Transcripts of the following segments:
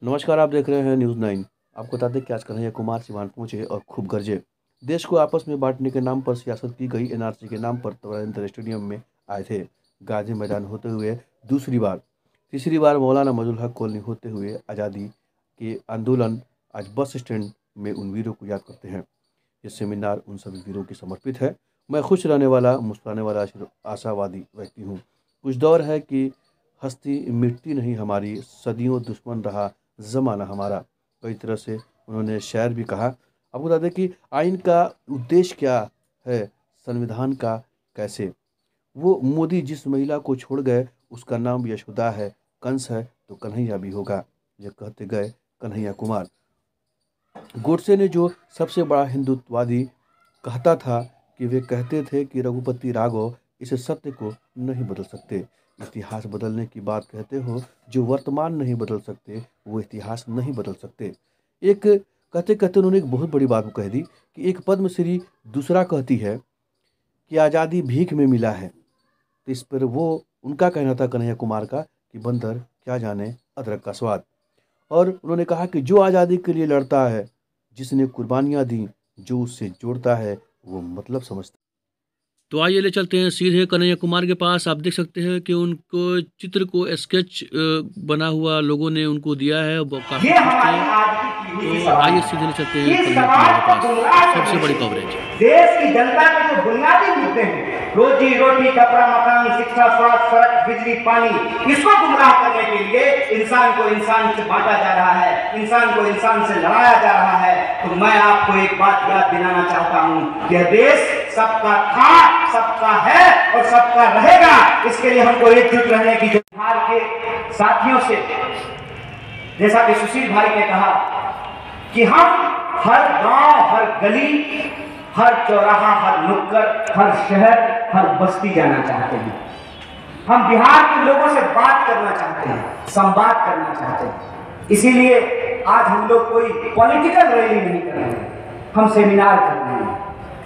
नमस्कार, आप देख रहे हैं न्यूज़ 9। आपको बता दें कि आज कन्हैया कुमार सिवान पहुंचे और खूब गरजे। देश को आपस में बांटने के नाम पर सियासत की गई एनआरसी के नाम पर तवायंतर स्टेडियम में आए थे। गांधी मैदान होते हुए दूसरी बार, तीसरी बार मौलाना मजनुल हक कॉलोनी होते हुए आज़ादी के आंदोलन। आज बस स्टैंड में उन वीरों को याद करते हैं। ये सेमिनार उन सभी वीरों की समर्पित है। मैं खुश रहने वाला, मुस्कुराने वाला, आशावादी व्यक्ति हूँ। कुछ दौर है कि हस्ती मिटती नहीं हमारी, सदियों दुश्मन रहा ज़माना हमारा। कई तरह से उन्होंने शायर भी कहा। आपको बता दें कि आइन का उद्देश्य क्या है, संविधान का कैसे। वो मोदी जिस महिला को छोड़ गए उसका नाम यशोदा है, कंस है तो कन्हैया भी होगा, ये कहते गए कन्हैया कुमार। गोडसे ने जो सबसे बड़ा हिंदुत्ववादी कहता था कि वे कहते थे कि रघुपति राघव इस सत्य को नहीं बदल सकते। इतिहास बदलने की बात कहते हो, जो वर्तमान नहीं बदल सकते वो इतिहास नहीं बदल सकते। एक कहते कहते उन्होंने एक बहुत बड़ी बात कह दी कि एक पद्मश्री दूसरा कहती है कि आज़ादी भीख में मिला है। तो इस पर वो उनका कहना था कन्हैया कुमार का कि बंदर क्या जाने अदरक का स्वाद। और उन्होंने कहा कि जो आज़ादी के लिए लड़ता है, जिसने कुर्बानियाँ दी, जो उससे जोड़ता है वो मतलब समझता है। तो आइए ले चलते हैं सीधे कन्हैया कुमार के पास। आप देख सकते हैं कि उनको चित्र को स्केच बना हुआ लोगों ने उनको दिया है, वो काफ़ी ये खुश थे। हमारी आज की पीढ़ी की तो सवाल आइए है। सीधे ले चलते हैं इस कन्हैया समाज कुमार के को पास। गुमराह सबसे करने बड़ी के कवरेज। लिए देश की जनता के जो बुनियादी मुद्दे हैं, रोजी रोटी, कपड़ा, मकान, शिक्षा, स्वास्थ्य, सड़क, बिजली, पानी, इसको गुमराह करने के लिए इंसान को इंसान से बांटा जा रहा है, इंसान को इंसान से लड़ाया जा रहा है। तो मैं आपको एक बात याद दिलाना चाहता हूँ, यह देश सबका था, सबका है और सबका रहेगा। इसके लिए हमको एकजुट रहने की बिहार के साथियों से, जैसा कि सुशील भाई ने कहा कि हम हर गांव, हर गली, हर चौराहा, हर नुक्कड़, हर शहर, हर बस्ती जाना चाहते हैं। हम बिहार के लोगों से बात करना चाहते हैं, संवाद करना चाहते हैं। इसीलिए आज हम लोग कोई पॉलिटिकल रैली नहीं कर रहे हैं, हम सेमिनार कर रहे हैं,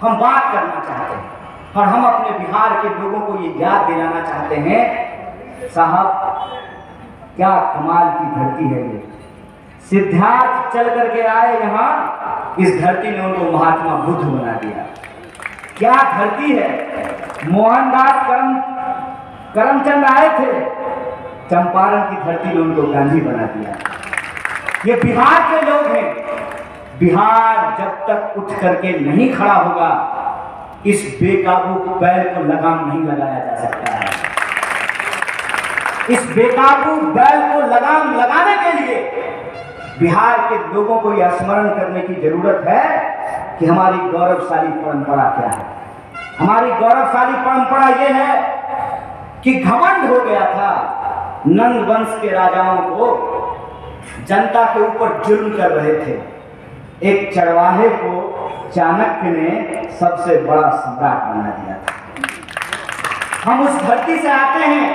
हम बात करना चाहते हैं। और हम अपने बिहार के लोगों को ये याद दिलाना चाहते हैं, साहब क्या कमाल की धरती है ये। सिद्धार्थ चल करके आए यहाँ, इस धरती ने उनको महात्मा बुद्ध बना दिया। क्या धरती है। मोहनदास करमचंद आए थे, चंपारण की धरती ने उनको गांधी बना दिया। ये बिहार के लोग हैं। बिहार जब तक उठ करके नहीं खड़ा होगा, इस बेकाबू बैल को लगाम नहीं लगाया जा सकता है। इस बेकाबू बैल को लगाम लगाने के लिए बिहार के लोगों को यह स्मरण करने की जरूरत है कि हमारी गौरवशाली परंपरा क्या है। हमारी गौरवशाली परंपरा यह है कि घमंड हो गया था। नंद वंश के राजाओं को जनता के ऊपर जुल्म कर रहे थे। एक चरवाहे को चाणक्य ने सबसे बड़ा सम्राट बना दिया था। हम उस धरती से आते हैं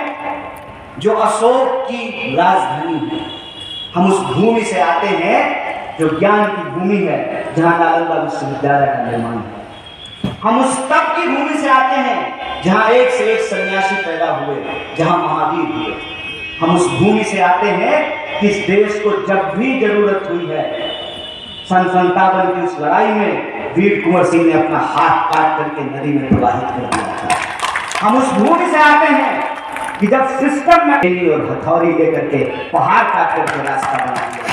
जो अशोक की राजधानी है। हम उस भूमि से आते हैं जो ज्ञान की भूमि है, जहां नालंदा विश्वविद्यालय का निर्माण है। हम उस तप की भूमि से आते हैं जहां एक से एक सन्यासी पैदा हुए, जहां महावीर हुए। हम उस भूमि से आते हैं कि इस देश को जब भी जरूरत हुई है, सन 57 की उस लड़ाई में वीर कुंवर सिंह ने अपना हाथ काट करके नदी में प्रवाहित कर दिया था। हम उस भूमि से आते हैं कि जब सिस्टम में और हथौड़ी लेकर के पहाड़ काट करके रास्ता बना दिया।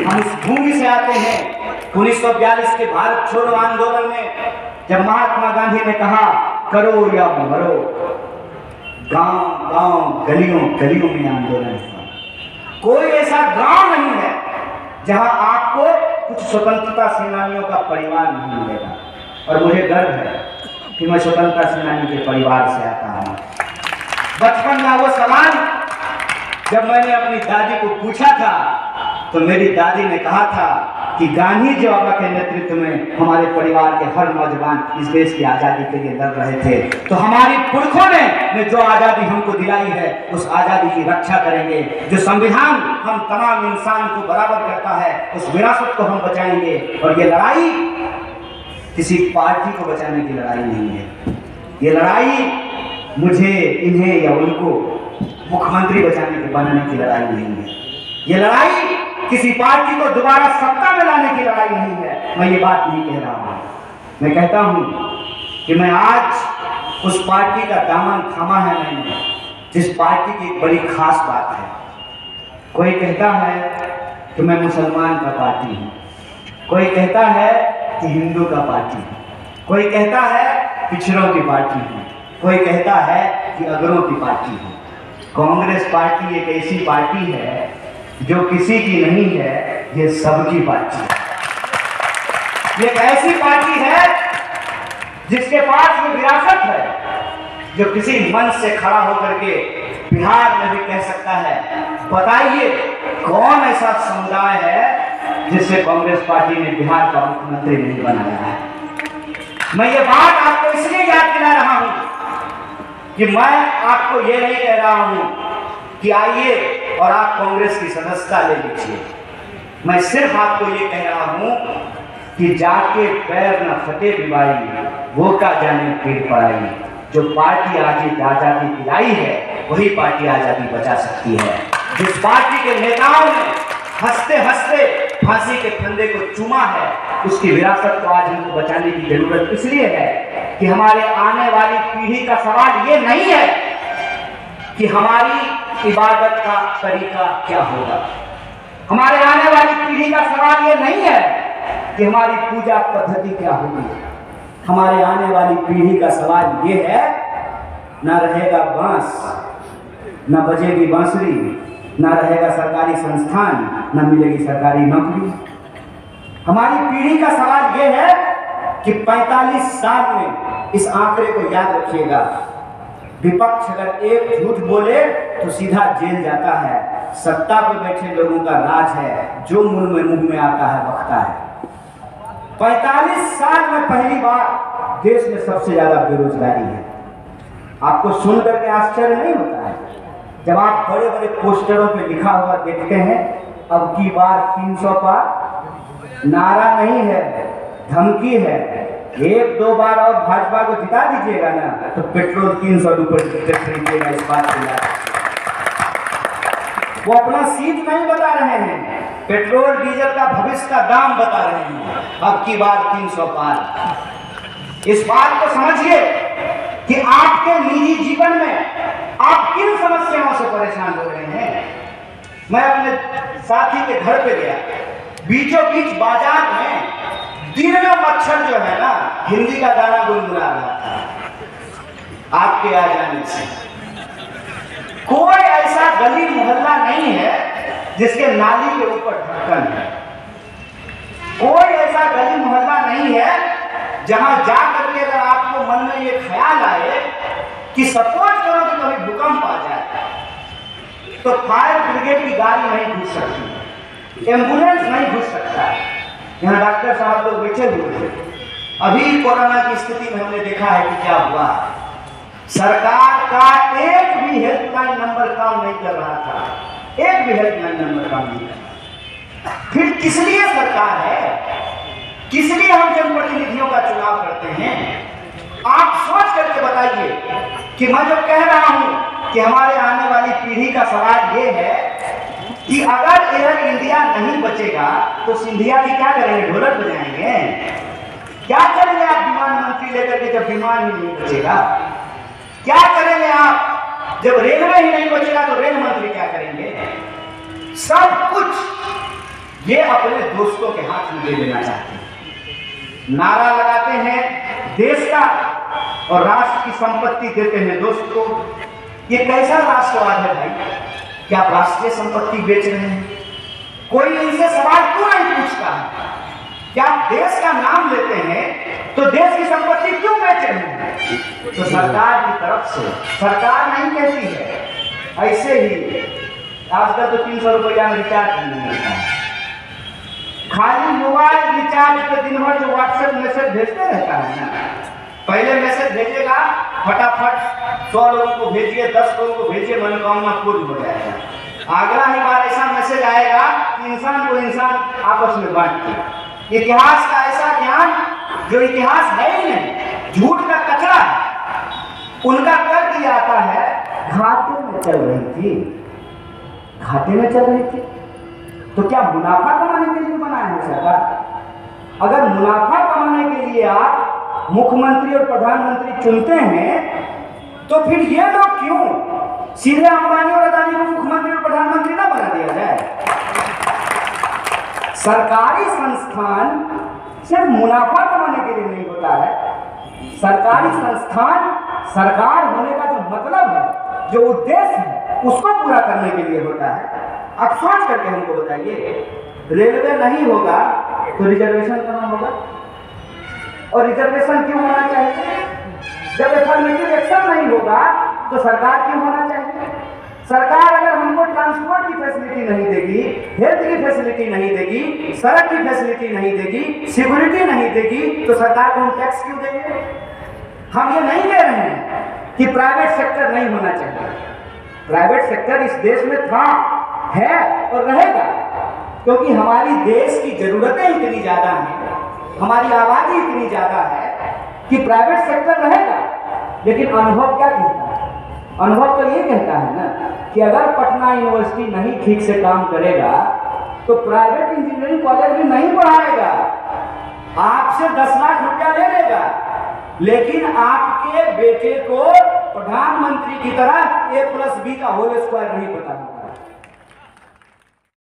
हम इस भूमि से आते हैं 1942 के भारत छोड़ो आंदोलन में, जब महात्मा गांधी ने कहा करो या मरो, गांव गांव गलियों गलियों में आंदोलन हुआ। कोई ऐसा गांव नहीं है जहां आपको कुछ स्वतंत्रता सेनानियों का परिवार नहीं मिलेगा। और मुझे गर्व है कि मैं स्वतंत्रता सेनानी के परिवार से आता हूं। बचपन का वो सवाल जब मैंने अपनी दादी को पूछा था, तो मेरी दादी ने कहा था कि गांधी जी बाबा के नेतृत्व में हमारे परिवार के हर नौजवान इस देश की आज़ादी के लिए लड़ रहे थे। तो हमारी पुरखों ने जो आज़ादी हमको दिलाई है, उस आज़ादी की रक्षा करेंगे। जो संविधान हम तमाम इंसान को बराबर करता है, उस विरासत को हम बचाएंगे। और ये लड़ाई किसी पार्टी को बचाने की लड़ाई नहीं है। ये लड़ाई मुझे, इन्हें या उनको मुख्यमंत्री बनाने की लड़ाई नहीं है। ये लड़ाई किसी पार्टी को दोबारा सत्ता में लाने की लड़ाई नहीं है। मैं ये बात नहीं कह रहा हूं। मैं कहता हूं कि मैं आज उस पार्टी का दामन थामा है मैंने जिस पार्टी की एक बड़ी खास बात है। कोई कहता है कि मैं मुसलमान का पार्टी हूं, कोई कहता है कि हिंदू का पार्टी हूं, कोई कहता है पिछड़ों की पार्टी हूं, कोई कहता है कि अगरों की पार्टी हूं। कांग्रेस पार्टी एक ऐसी पार्टी है जो किसी की नहीं है, ये सबकी पार्टी है। ये एक ऐसी पार्टी है जिसके पास ये विरासत है जो किसी मंच से खड़ा होकर के बिहार में भी कह सकता है, बताइए कौन ऐसा समुदाय है जिससे कांग्रेस पार्टी ने बिहार का मुख्यमंत्री नहीं बनाया है। मैं ये बात आपको इसलिए याद दिला रहा हूं कि मैं आपको ये नहीं कह रहा हूं कि आइए और आप कांग्रेस की सदस्यता ले लीजिए। मैं सिर्फ आपको ये कह रहा हूं कि जाके पैर न फटे बिबाई, वो का जाने पेड़ पड़ाई। जो पार्टी आजादी दिलाई है वही पार्टी आजादी बचा सकती है। जिस पार्टी के नेताओं ने हंसते हंसते फांसी के फंदे को चूमा है, उसकी विरासत को आज हमको बचाने की जरूरत इसलिए है कि हमारे आने वाली पीढ़ी का सवाल ये नहीं है कि हमारी इबादत का तरीका क्या होगा। हमारे आने वाली पीढ़ी का सवाल ये नहीं है कि हमारी पूजा पद्धति क्या होगी। हमारे आने वाली पीढ़ी का सवाल ये है, ना रहेगा बांस, ना बजेगी बांसुरी, ना रहेगा सरकारी संस्थान, ना मिलेगी सरकारी नौकरी। हमारी पीढ़ी का सवाल ये है कि 45 साल में, इस आंकड़े को याद रखिएगा, विपक्ष अगर एक झूठ बोले तो सीधा जेल जाता है। सत्ता पर बैठे लोगों का राज है, जो मुंह में आता है बकता है। 45 साल में पहली बार देश में सबसे ज्यादा बेरोजगारी है। आपको सुन करके आश्चर्य नहीं होता है जब आप बड़े बड़े पोस्टरों पे लिखा हुआ देखते हैं, अब की बार 300 पार। नारा नहीं है, धमकी है। एक दो बार और भाजपा को जिता दीजिएगा ना तो पेट्रोल 300 रुपये खरीदिएगा। इस बात को याद रखिएगा। वो अपना सीट नहीं बता रहे हैं, पेट्रोल डीजल का भविष्य का दाम बता रहे हैं। अब की बार 300 पार। इस बात को समझिए कि आपके निजी जीवन में आप किन समस्याओं से परेशान हो रहे हैं। मैं अपने साथी के घर पे गया, बीचों बीच बाजार में दिन में मच्छर जो है ना, हिंदी का गाना गुनगुना रहा था। आपके आ जाने से कोई ऐसा गली मोहल्ला नहीं है जिसके नाली के ऊपर ढक्कन है। कोई ऐसा गली मोहल्ला नहीं है जहां जाकर के अगर आपको मन में ये ख्याल आए कि सपोज करो कि कभी भूकंप आ जाए तो फायर ब्रिगेड की गाड़ी नहीं घुस सकती, एम्बुलेंस नहीं घुस सकता। यहाँ डॉक्टर साहब लोग बैठे हुए थे। अभी कोरोना की स्थिति में हमने देखा है कि क्या हुआ। सरकार का एक भी हेल्पलाइन नंबर काम नहीं कर रहा था, एक भी हेल्पलाइन नंबर काम नहीं कर रहा। फिर किस लिए सरकार है, किस लिए हम जनप्रतिनिधियों का चुनाव करते हैं? आप सोच करके बताइए कि मैं जब कह रहा हूं कि हमारे आने वाली पीढ़ी का सवाल ये है कि अगर एयर इंडिया नहीं बचेगा तो सिंधिया जी क्या करेंगे, ढोलक बजाएंगे? क्या करेंगे आप विमान मंत्री लेकर के जब विमान ही नहीं बचेगा? क्या करेंगे आप जब रेलवे ही नहीं बचेगा तो रेल मंत्री क्या करेंगे? सब कुछ ये अपने दोस्तों के हाथ में दे देना चाहते हैं। नारा लगाते हैं देश का और राष्ट्र की संपत्ति देते हैं दोस्त को। ये कैसा राष्ट्रवाद है भाई? क्या आप राष्ट्रीय संपत्ति बेच रहे हैं? कोई इनसे सवाल क्यों नहीं पूछता है? क्या आप देश का नाम लेते हैं तो देश की संपत्ति क्यों बेच रहे हैं? तो सरकार की तरफ से, सरकार नहीं कहती है, ऐसे ही आजकल तो 300 रुपया में रिचार्ज नहीं मिलता है। खाली मोबाइल रिचार्ज पे दिन भर जो व्हाट्सएप मैसेज भेजते रहता है ना, पहले मैसेज भेजेगा फटाफट 100 लोगों को भेजिए, 10 लोगों को भेजिए, मनोकामना पूर्ण हो जाएगा। अगला ही बार ऐसा मैसेज आएगा कि इंसान को इंसान आपस में बांट के। इतिहास का ऐसा ज्ञान जो इतिहास है ही नहीं, झूठ का कचरा है। उनका कर दिया आता है, घाटे में चल रही थी, घाटे में चल रही थी। तो क्या मुनाफा कमाने के लिए बनाया है सरकार? अगर मुनाफा कमाने के लिए आप मुख्यमंत्री और प्रधानमंत्री चुनते हैं तो फिर ये लोग क्यों सीधे अंबानी और अदानी को मुख्यमंत्री और प्रधानमंत्री ना बना दिया जाए? सरकारी संस्थान सिर्फ मुनाफा कमाने के लिए नहीं होता है। सरकारी संस्थान सरकार होने का जो मतलब है, जो उद्देश्य है, उसको पूरा करने के लिए होता है। अब सोच करके हमको बताइए, रेलवे नहीं होगा तो रिजर्वेशन करना होगा, और रिजर्वेशन क्यों होना चाहिए? जब एफर्मेटिव एक्शन नहीं होगा तो सरकार क्यों होना चाहिए? सरकार अगर हमको ट्रांसपोर्ट की फैसिलिटी नहीं देगी, हेल्थ की फैसिलिटी नहीं देगी, सड़क की फैसिलिटी नहीं देगी, सिक्योरिटी नहीं देगी, तो सरकार को हम टैक्स क्यों देंगे? हम ये नहीं कह रहे हैं कि प्राइवेट सेक्टर नहीं होना चाहिए। प्राइवेट सेक्टर इस देश में था, है और रहेगा, क्योंकि हमारी देश की जरूरतें इतनी ज्यादा हैं, हमारी आबादी इतनी ज्यादा है कि प्राइवेट सेक्टर रहेगा। लेकिन अनुभव क्या कहता है? अनुभव तो ये कहता है ना कि अगर पटना यूनिवर्सिटी नहीं ठीक से काम करेगा तो प्राइवेट इंजीनियरिंग कॉलेज भी नहीं पढ़ाएगा, आपसे 10 लाख रुपया ले लेगा, लेकिन आपके बेटे को प्रधानमंत्री की तरह A+B का होल स्क्वायर नहीं पता।